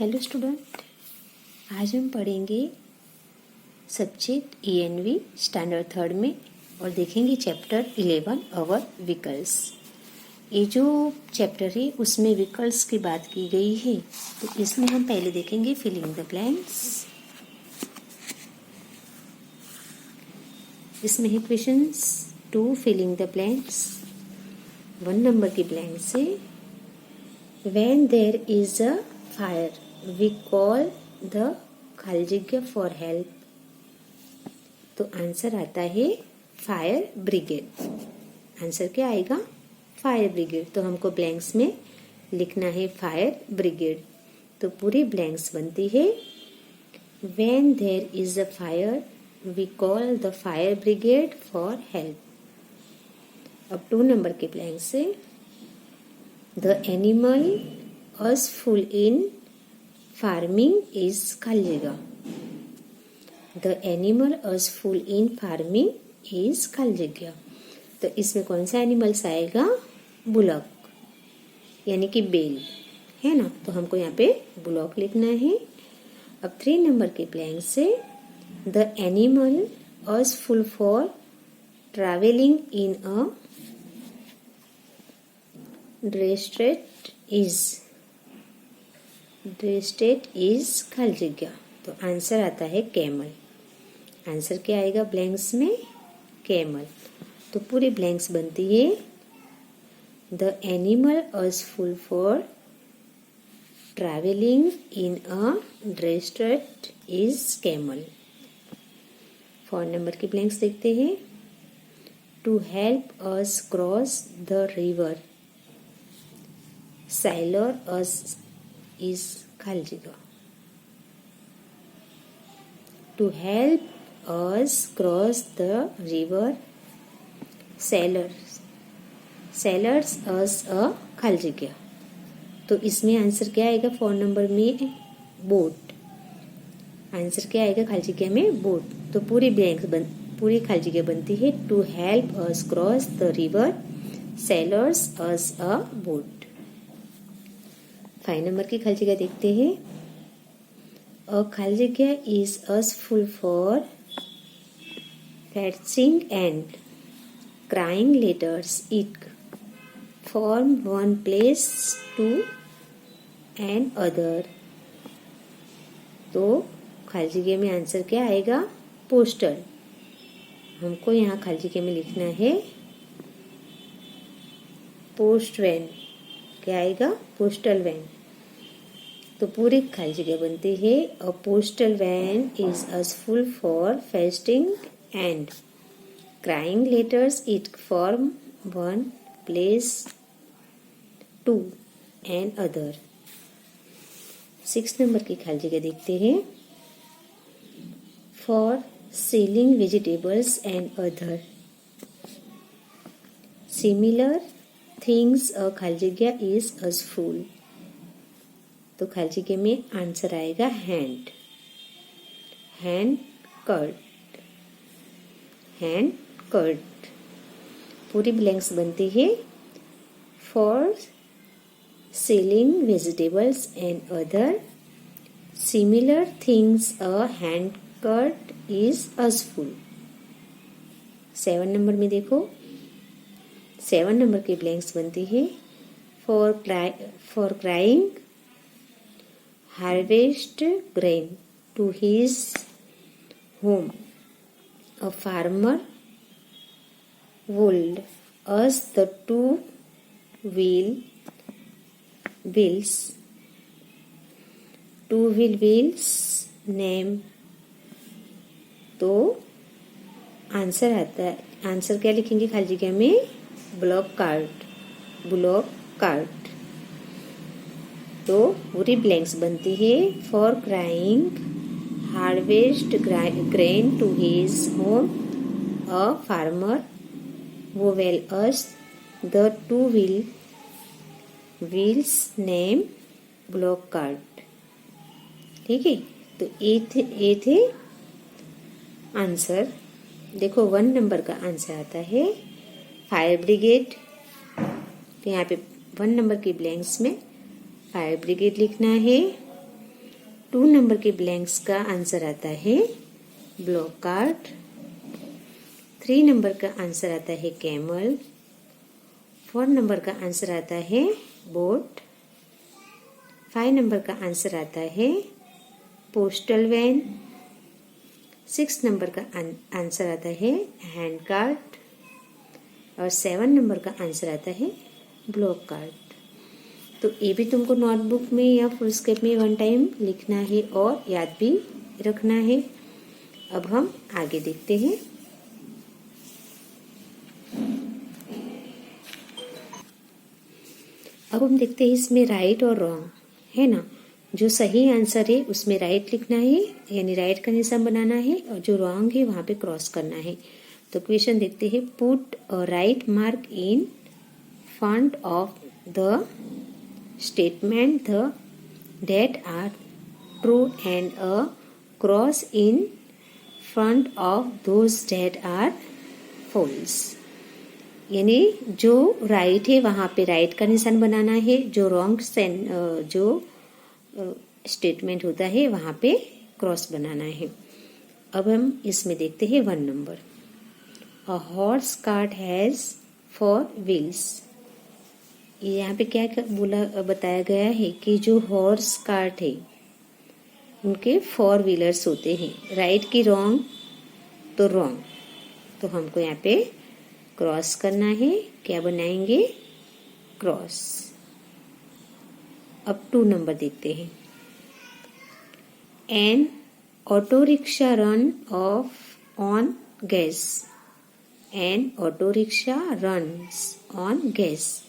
Hello student, आज हम पढ़ेंगे सब्जेक्ट ENV स्टैंडर्ड थर्ड में और देखेंगे चैप्टर 11 अवर व्हीकल्स। ये जो चैप्टर है उसमें व्हीकल्स की बात की गई है, तो इसमें हम पहले देखेंगे फिलिंग द ब्लैंक्स। इसमें है questions 2 filling the blanks. 1 number की ब्लैंक से when there is a fire we call the खाली जगह फॉर हेल्प। तो आंसर आता है फायर ब्रिगेड। आंसर क्या आएगा? Fire brigade. तो हमको ब्लैंक्स में लिखना है फायर ब्रिगेड। तो पूरी ब्लैंक्स बनती है when there is a fire we call the fire brigade for help। अब 2 नंबर के ब्लैंक से the animal was full in farming is खाली जगह। The animal is full in farming is खाली जगह। तो इसमें कौन सा एनिमल्स आएगा? बुलॉक, यानी कि बेल है ना। तो हमको यहाँ पे बुलॉक लिखना है। अब 3 नंबर के ब्लैंक से the animal is full for travelling in a desert is खाली जगह। तो आंसर आता है कैमल। आंसर क्या आएगा ब्लैंक्स में? कैमल। तो पूरी ब्लैंक्स बनती है the animal is full for travelling in a desert is camel. 4 number की ब्लैंक्स देखते हैं। To help us cross the river sailor is खाली जगह। To help us cross the river, sailors us a खाली जगह। तो इसमें आंसर क्या आएगा? 4 नंबर में बोट। आंसर क्या आएगा खाली जगह में? बोट। तो पूरी खाली जगह बनती है to help us cross the river, sailors us a boat। 5 number की खाली जगह देखते हैं। अ खाली जगह is useful for fetching and crying letters it from one place to an other। तो खाली जगह में आंसर क्या आएगा? पोस्टल। हमको यहाँ खाली जगह में लिखना है पोस्ट वैन। क्या आएगा? Postal van. तो पूरी खाली जगह बनती है a postal van is useful for fetching and carrying letters it from one place to another. 6 number की खाली जगह देखते हैं। For selling vegetables and other similar things a खाली जगह इज अस फुल। तो खाली जगह में आंसर आएगा हैंड कर्ट। पूरी ब्लैंक्स बनती है for selling vegetables and other similar things a hand cart is useful. 7 number में देखो। 7 नंबर की ब्लैंक्स बनती है for carrying harvest grain to his home a farmer would us the wheel wheels name। तो answer आता है, answer क्या लिखेंगे खाली जगह में? Bullock cart. तो पूरी ब्लैंक्स बनती है for carrying harvest grain to his home a farmer वो वेल अस the 2 wheels name bullock cart. ठीक है। तो ए थे आंसर। देखो 1 नंबर का आंसर आता है फायर ब्रिगेड। तो यहाँ पे 1 नंबर की ब्लैंक्स में फायर ब्रिगेड लिखना है। 2 नंबर के ब्लैंक्स का आंसर आता है ब्लॉक कार्ट। 3 नंबर का आंसर आता है कैमल। 4 नंबर का आंसर आता है बोट। 5 नंबर का आंसर आता है पोस्टल वैन। 6 नंबर का आंसर आता है हैंड कार्ट और 7 नंबर का आंसर आता है ब्लॉक कार्ट। तो ये भी तुमको नोटबुक में या फुल स्केप में 1 टाइम लिखना है और याद भी रखना है। अब हम आगे देखते हैं। अब हम देखते हैं इसमें राइट और रॉन्ग है ना। जो सही आंसर है उसमें राइट लिखना है यानी राइट का निशान बनाना है और जो रॉन्ग है वहां पे क्रॉस करना है। तो क्वेश्चन देखते हैं। Put a right mark in front of the statement the that are true and a cross in front of those that are false। यानी जो राइट है वहां पे राइट का निशान बनाना है, जो रॉन्ग जो स्टेटमेंट होता है वहां पे क्रॉस बनाना है। अब हम इसमें देखते हैं 1 number. A horse cart has 4 wheels. यहाँ पे क्या बताया गया है कि जो हॉर्स कार्ट है उनके 4 व्हीलर्स होते हैं। राइट की रॉन्ग तो रॉन्ग, तो हमको यहाँ पे क्रॉस करना है। क्या बनाएंगे? क्रॉस। अब 2 नंबर देखते हैं। N auto rickshaw run of on gas. N auto rickshaw runs on gas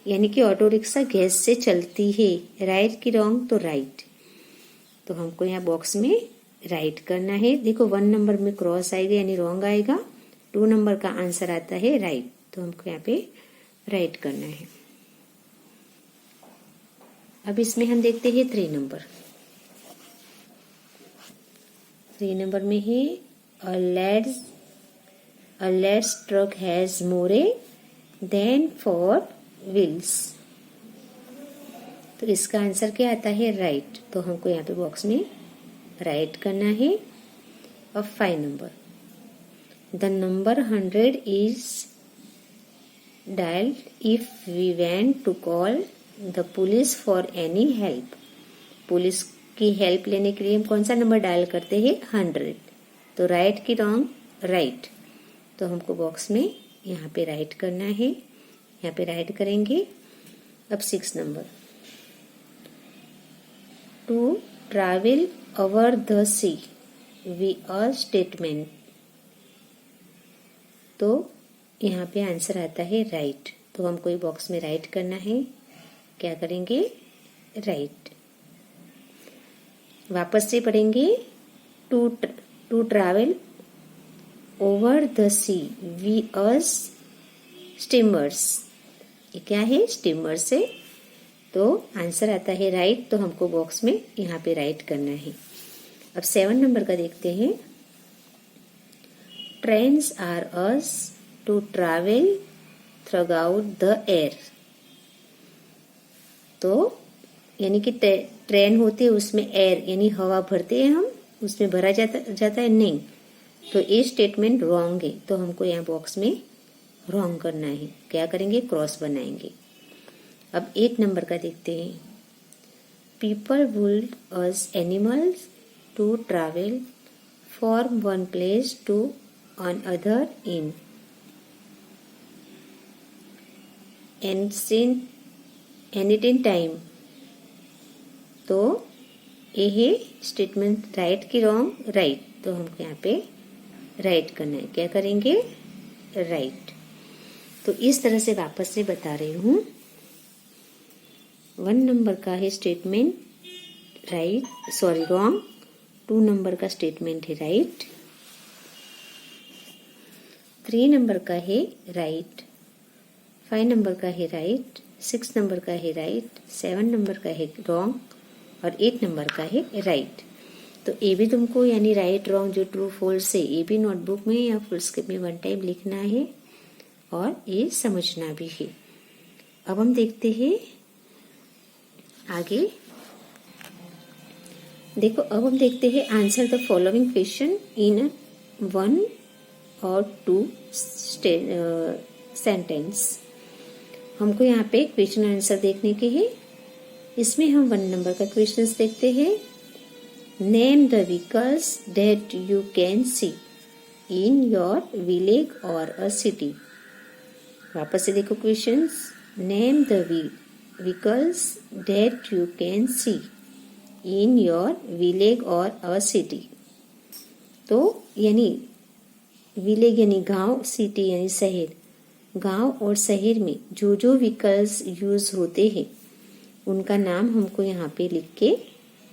यानी कि ऑटो रिक्शा गैस से चलती है। राइट की रॉन्ग तो राइट, तो हमको यहाँ बॉक्स में राइट करना है। देखो 1 नंबर में क्रॉस आएगा यानी रॉन्ग आएगा। 2 नंबर का आंसर आता है राइट, तो हमको यहाँ पे राइट करना है। अब इसमें हम देखते हैं 3 नंबर। 3 नंबर में है a lad's truck has more than 4 wheels. तो इसका आंसर क्या आता है? राइट, तो हमको यहाँ पे बॉक्स में राइट करना है। और 5 number. The number 100 is dialled if we want to call the police for any help. Police की हेल्प लेने के लिए हम कौन सा नंबर डायल करते हैं? 100। तो राइट की रॉन्ग? राइट, तो हमको बॉक्स में यहाँ पे राइट करना है। यहाँ पे राइट करेंगे। अब 6 number. To travel over the sea we a statement. तो यहाँ पे आंसर आता है राइट, तो हमको ये बॉक्स में राइट करना है। क्या करेंगे? राइट। वापस से पढ़ेंगे। To travel over the sea we use steamers. ये क्या है? स्टीमर से, तो आंसर आता है राइट, तो हमको बॉक्स में यहाँ पे राइट करना है। अब 7 नंबर का देखते हैं। Trains are used to travel throughout the air. तो यानी कि ट्रेन होती है उसमें एयर यानी हवा भरते हैं हम, उसमें भरा जाता है नहीं, तो ये स्टेटमेंट रॉन्ग है, तो हमको यहाँ बॉक्स में रॉन्ग करना है। क्या करेंगे? क्रॉस बनाएंगे। अब 8 नंबर का देखते हैं। People would use animals to travel from one place to another in any time. तो ये स्टेटमेंट राइट की रॉन्ग? राइट, तो हमको यहाँ पे राइट करना है। क्या करेंगे? राइट। तो इस तरह से वापस से बता रही हूँ। 1 नंबर का है स्टेटमेंट रॉन्ग। 2 नंबर का स्टेटमेंट है राइट। 3 नंबर का है राइट। 5 नंबर का है राइट। 6 नंबर का है राइट। 7 नंबर का है रॉन्ग और 8 नंबर का है राइट। तो ये भी तुमको यानी राइट रॉन्ग जो ट्रू फॉल्स है ये भी नोटबुक में या फुल स्केप में 1 टाइम लिखना है और ये समझना भी है। अब हम देखते हैं आगे। देखो अब हम देखते हैं answer the following question in 1 और 2 सेंटेंस। हमको यहाँ पे क्वेश्चन आंसर देखने के हैं। इसमें हम 1 नंबर का क्वेश्चन देखते हैं। Name the vehicles that you can see in your village और अ सिटी। वापस से देखो questions. Name the vehicles that you can see in your village और अ सिटी। तो यानी विलेज यानी गांव, सिटी यानी शहर। गांव और शहर में जो जो व्हीकल्स यूज होते हैं उनका नाम हमको यहाँ पे लिख के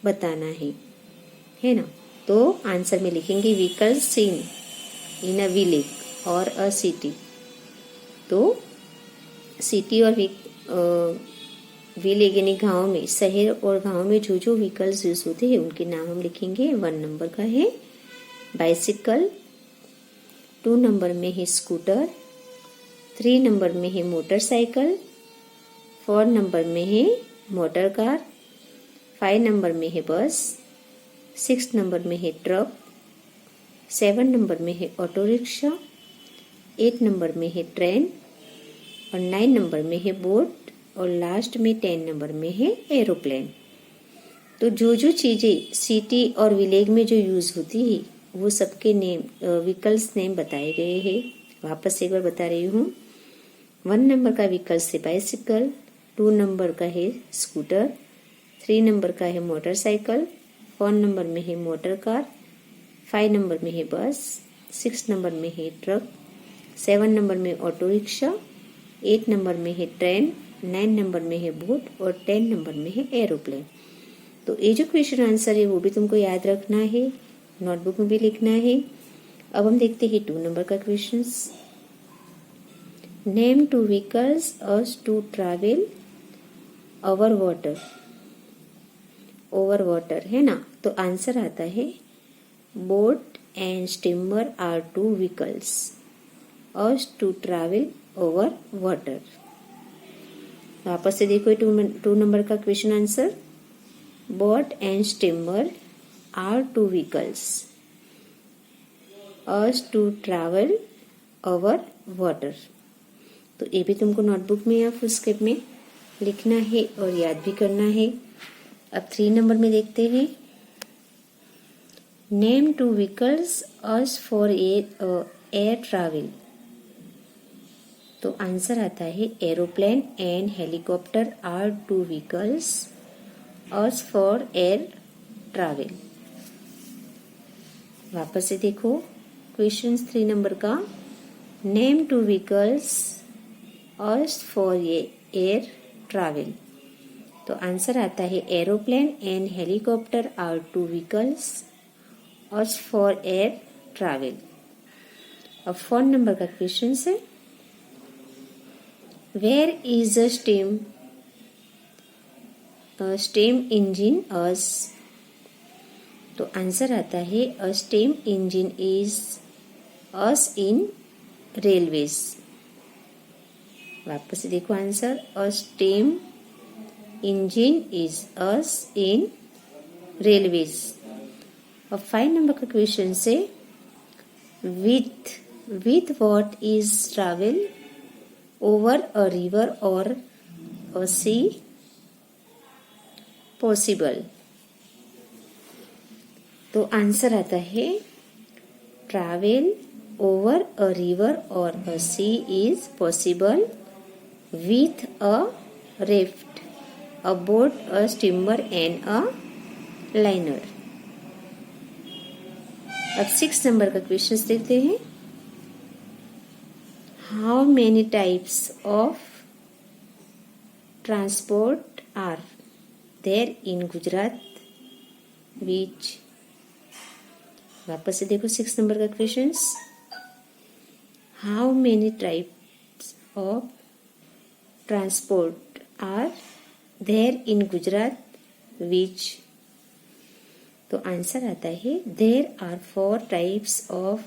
बताना है ना। तो आंसर में लिखेंगे vehicles seen in a village और अ सिटी। तो सिटी और विलेज यानी गांव में, शहर और गांव में जो जो व्हीकल्स यूज होते हैं उनके नाम हम लिखेंगे। 1 नंबर का है बाइसिकल, 2 नंबर में है स्कूटर, 3 नंबर में है मोटरसाइकिल, 4 नंबर में है मोटर कार, 5 नंबर में है बस, 6 नंबर में है ट्रक, 7 नंबर में है ऑटो रिक्शा, 8 नंबर में है ट्रेन और 9 नंबर में है बोट और लास्ट में 10 नंबर में है एरोप्लेन। तो जो जो चीजें सिटी और विलेज में जो यूज होती है वो सबके नेम, व्हीकल्स नेम बताए गए हैं। वापस एक बार बता रही हूँ। 1 नंबर का व्हीकल्स है बाइसिकल, 2 नंबर का है स्कूटर, 3 नंबर का है मोटरसाइकिल, 4 नंबर में है मोटर कार, 5 नंबर में है बस, 6 नंबर में है ट्रक, 7 नंबर में ऑटो रिक्शा, 8 नंबर में है ट्रेन, 9 नंबर में है बोट और 10 नंबर में है एरोप्लेन। तो ये जो क्वेश्चन आंसर है वो भी तुमको याद रखना है, नोटबुक में भी लिखना है। अब हम देखते हैं 2 नंबर का question. Name 2 vehicles used to travel over water. Over water है ना। तो आंसर आता है boat and steamer are 2 vehicles used to travel over water. वापस से देखो 2 नंबर का question answer. Boat and steamer are 2 vehicles used to travel over water. तो ये भी तुमको नोटबुक में या फुलस्केप में लिखना है और याद भी करना है। अब 3 नंबर में देखते हैं। Name 2 vehicles used for air travel. तो आंसर आता है aeroplane and helicopter are 2 vehicles used for air travel. वापस से देखो क्वेश्चन 3 नंबर का। Name 2 vehicles used for air travel. तो आंसर आता है aeroplane and helicopter are 2 vehicles used for air travel. अब 4 नंबर का क्वेश्चन है where is a steam engine used. तो आंसर आता है अ steam engine is us in railways. वापस से देखो answer a steam engine is us in railways. अब 5 नंबर का क्वेश्चन से with what is travel over a river or a C possible. तो आंसर आता है travel over a river or a sea is possible with a raft, a boat, a steamer and a liner। अब 6 number का question देखते हैं। How many types of transport are there in Gujarat which. वापस से देखो 6 number का question. How many types of transport are there in Gujarat which. तो answer आता है there are 4 types of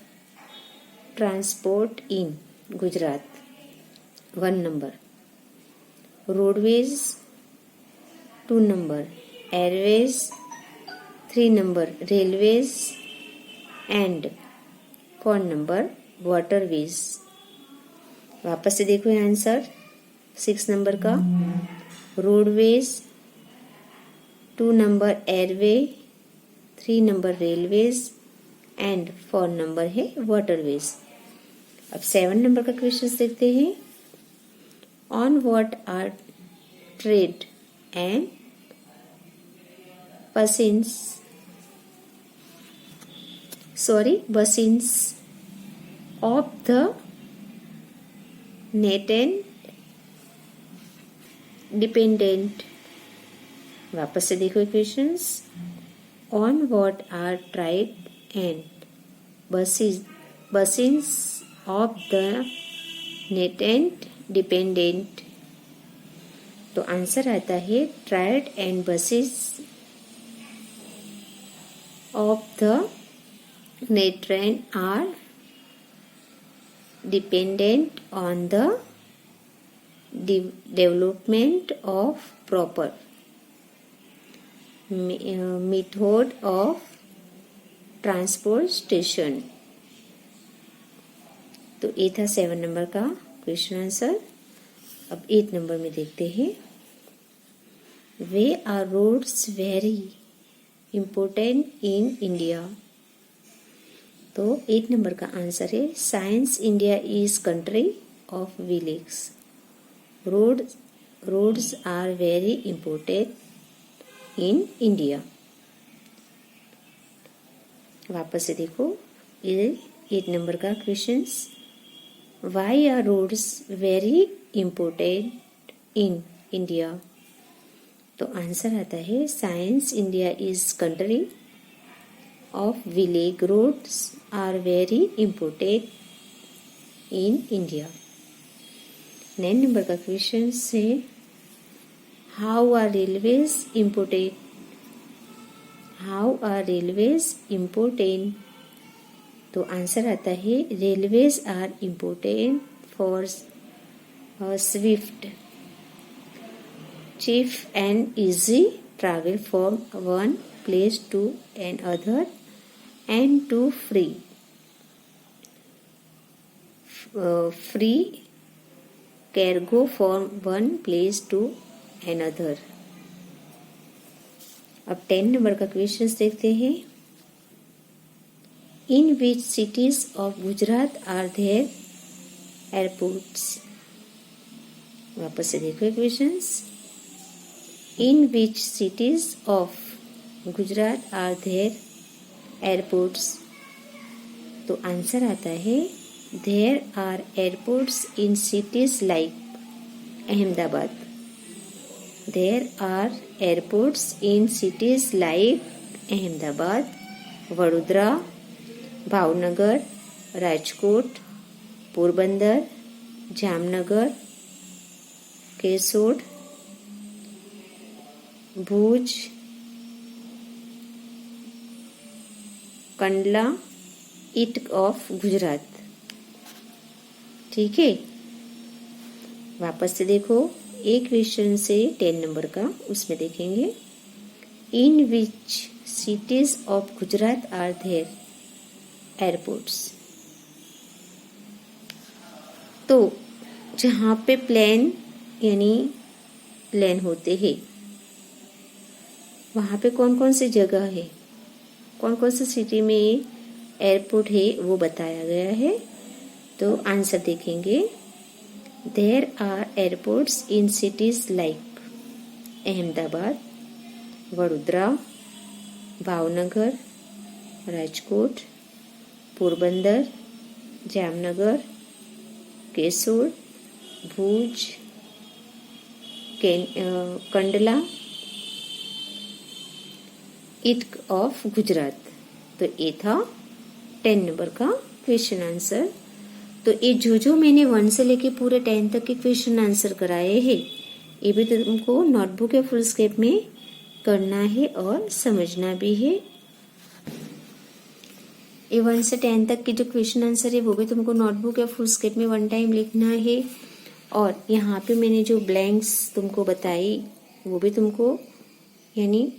transport in Gujarat. 1 number roadways, 2 number airways, 3 number railways and 4 number waterways। वापस से देखो ये आंसर 6 नंबर का roadways, 2 number airway, 3 number railways and 4 number है waterways. अब 7 नंबर का क्वेश्चन देखते हैं। On what are trade and business of the net and dependent. वापस से देखो questions. On what are trade and business of the net and dependent. तो answer आता है trade and businesses of the net and are dependent on the development of proper method of transportation। तो ये था 7 number का question answer. अब 8 number में देखते हैं। Why are roads very important in India. तो 8 नंबर का आंसर है since India is country of village. roads are very important in India। वापस से देखो ये 8 नंबर का questions. Why are roads very important in India? तो आंसर आता है since India is country of village. Roads are very important in India. 9 number का question है how are railways important. How are railways important. तो answer आता है railways are important for swift cheap and easy travel from one place to another and to free cargo from one place to another। अब 10 number का question देखते हैं। In which cities of Gujarat are there airports. वापस से देखो questions. In which cities of Gujarat are there airports. तो answer आता है There are airports in cities like Ahmedabad। There are airports in cities like Ahmedabad, Vadodara, Bhavnagar, Rajkot, Porbandar, Jamnagar, Kesod, Bhuj, Kandla, it of Gujarat. ठीक है। वापस से देखो एक question से 10 नंबर का उसमें देखेंगे। In which cities of Gujarat are there airports. तो जहाँ पे प्लेन यानी प्लेन होते हैं वहाँ पे कौन कौन सी जगह है, कौन कौन सी सिटी में एयरपोर्ट है वो बताया गया है। तो आंसर देखेंगे। There are airports in cities like Ahmedabad, Vadodara, Bhavnagar, Rajkot, Porbandar, Jamnagar, Keshod, Bhuj, Kandla, it of Gujarat. तो ये था 10 नंबर का क्वेश्चन आंसर। तो ये जो मैंने 1 से लेके पूरे 10 तक के क्वेश्चन आंसर कराए हैं ये भी तुमको नोटबुक या फुल स्केप में करना है और समझना भी है। ये 1 से 10 तक के जो क्वेश्चन आंसर है वो भी तुमको नोटबुक या फुल स्केप में 1 टाइम लिखना है। और यहाँ पे मैंने जो ब्लैंक्स तुमको बताई वो भी तुमको यानी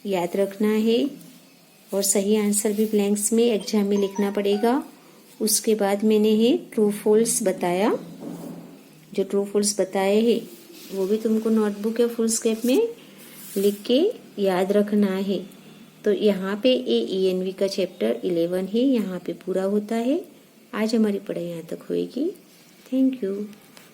याद रखना है। और सही आंसर भी ब्लैंक्स में एग्जाम में लिखना पड़ेगा। उसके बाद मैंने है ट्रू फॉल्स बताया, जो ट्रू फॉल्स बताए हैं वो भी तुमको नोटबुक या फुल स्केप में लिख के याद रखना है। तो यहाँ पे ENV का चैप्टर 11 है, यहाँ पे पूरा होता है। आज हमारी पढ़ाई यहाँ तक होएगी। Thank you.